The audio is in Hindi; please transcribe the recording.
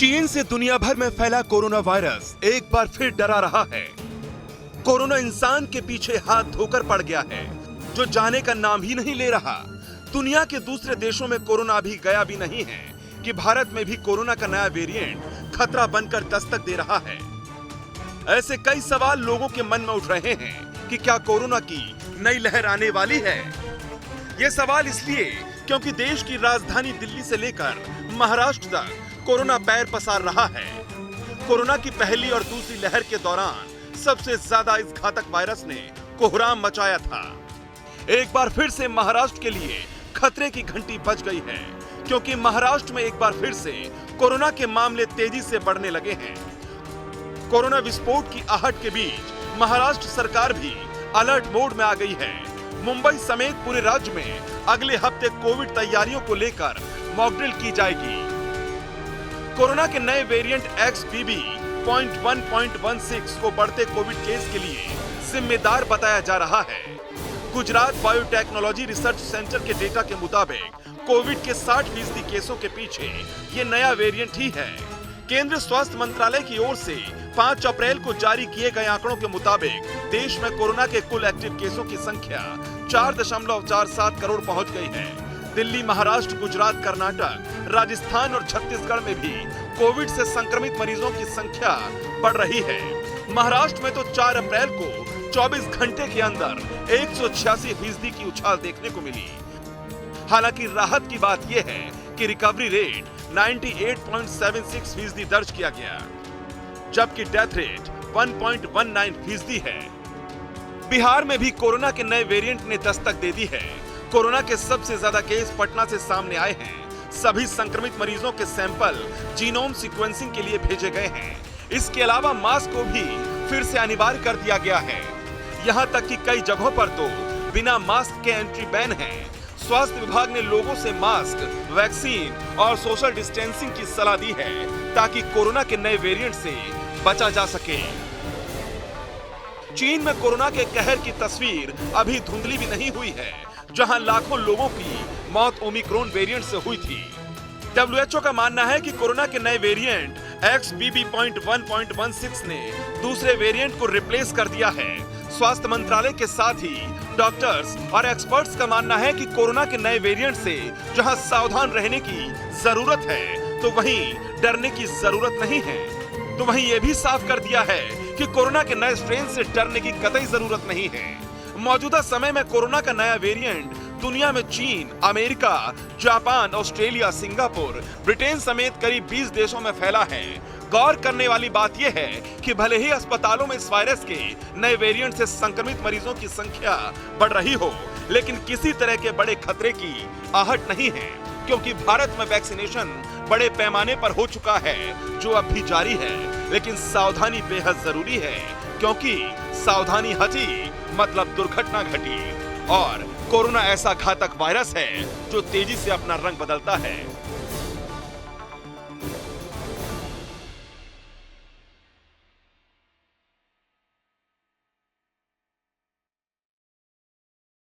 चीन से दुनिया भर में फैला कोरोना वायरस एक बार फिर डरा रहा है। कोरोना इंसान के पीछे हाथ धोकर पड़ गया है, जो जाने का नाम ही नहीं ले रहा। दुनिया के दूसरे देशों में कोरोना अभी गया भी नहीं है कि भारत में भी कोरोना का नया वेरिएंट खतरा बनकर दस्तक दे रहा है। ऐसे कई सवाल लोगों के मन में उठ रहे हैं कि क्या कोरोना की नई लहर आने वाली है। ये सवाल इसलिए क्योंकि देश की राजधानी दिल्ली से लेकर महाराष्ट्र तक कोरोना पैर पसार रहा है। कोरोना की पहली और दूसरी लहर के दौरान सबसे ज्यादा इस घातक वायरस ने कोहराम मचाया था। एक बार फिर से महाराष्ट्र के लिए खतरे की घंटी बज गई है, क्योंकि महाराष्ट्र में एक बार फिर से कोरोना के मामले तेजी से बढ़ने लगे हैं। कोरोना विस्फोट की आहट के बीच महाराष्ट्र सरकार भी अलर्ट मोड में आ गई है। मुंबई समेत पूरे राज्य में अगले हफ्ते कोविड तैयारियों को लेकर मॉकड्रिल की जाएगी। कोरोना के नए वेरिएंट XBB.1.16 को बढ़ते कोविड केस के लिए जिम्मेदार बताया जा रहा है। गुजरात बायोटेक्नोलॉजी रिसर्च सेंटर के डेटा के मुताबिक कोविड के 60% केसों के पीछे ये नया वेरिएंट ही है। केंद्रीय स्वास्थ्य मंत्रालय की ओर से 5 अप्रैल को जारी किए गए आंकड़ों के मुताबिक देश में कोरोना के कुल एक्टिव केसों की संख्या 4.47 करोड़ पहुंच गई है। दिल्ली, महाराष्ट्र, गुजरात, कर्नाटक, राजस्थान और छत्तीसगढ़ में भी कोविड से संक्रमित मरीजों की संख्या बढ़ रही है। महाराष्ट्र में तो 4 अप्रैल को 24 घंटे के अंदर 186% की उछाल देखने को मिली। हालांकि राहत की बात यह है कि रिकवरी रेट 98.76% दर्ज किया गया, जबकि डेथ रेट 1.19% है। बिहार में भी कोरोना के नए वेरिएंट ने दस्तक दे दी है। कोरोना के सबसे ज्यादा केस पटना से सामने आए हैं। सभी संक्रमित मरीजों के सैंपल जीनोम सीक्वेंसिंग के लिए भेजे गए हैं। इसके अलावा मास्क को भी फिर से अनिवार्य कर दिया गया है। यहाँ तक कि कई जगहों पर तो बिना मास्क के एंट्री बैन है। स्वास्थ्य विभाग ने लोगों से मास्क, वैक्सीन और सोशल डिस्टेंसिंग की सलाह दी है, ताकि कोरोना के नए वेरिएंट से बचा जा सके। चीन में कोरोना के कहर की तस्वीर अभी धुंधली भी नहीं हुई है, जहां लाखों लोगों की मौत ओमिक्रॉन वेरिएंट से हुई थी। WHO का मानना है कि कोरोना के नए वेरिएंट XBB.1.16 ने दूसरे वेरिएंट को रिप्लेस कर दिया है। स्वास्थ्य मंत्रालय के साथ ही डॉक्टर्स और एक्सपर्ट्स का मानना है कि कोरोना के नए वेरिएंट से जहां सावधान रहने की जरूरत है, तो वहीं डरने की जरूरत नहीं है। तो वहीं ये भी साफ कर दिया है कि कोरोना के नए स्ट्रेन से डरने की कतई जरूरत नहीं है। मौजूदा समय में कोरोना का नया वेरिएंट दुनिया में चीन, America, Japan, Australia, Singapore, Britain समेत करीब 20 देशों में फैला है। गौर करने वाली बात यह है कि भले ही अस्पतालों में इस वायरस के नए वेरिएंट से संक्रमित मरीजों की संख्या बढ़ रही हो, लेकिन किसी तरह के बड़े खतरे की आहट नहीं है, क्योंकि भारत में वैक्सीनेशन बड़े पैमाने पर हो चुका है, जो अब भी जारी है। लेकिन सावधानी बेहद जरूरी है, क्योंकि सावधानी हटी मतलब दुर्घटना घटी। और कोरोना ऐसा घातक वायरस है जो तेजी से अपना रंग बदलता है।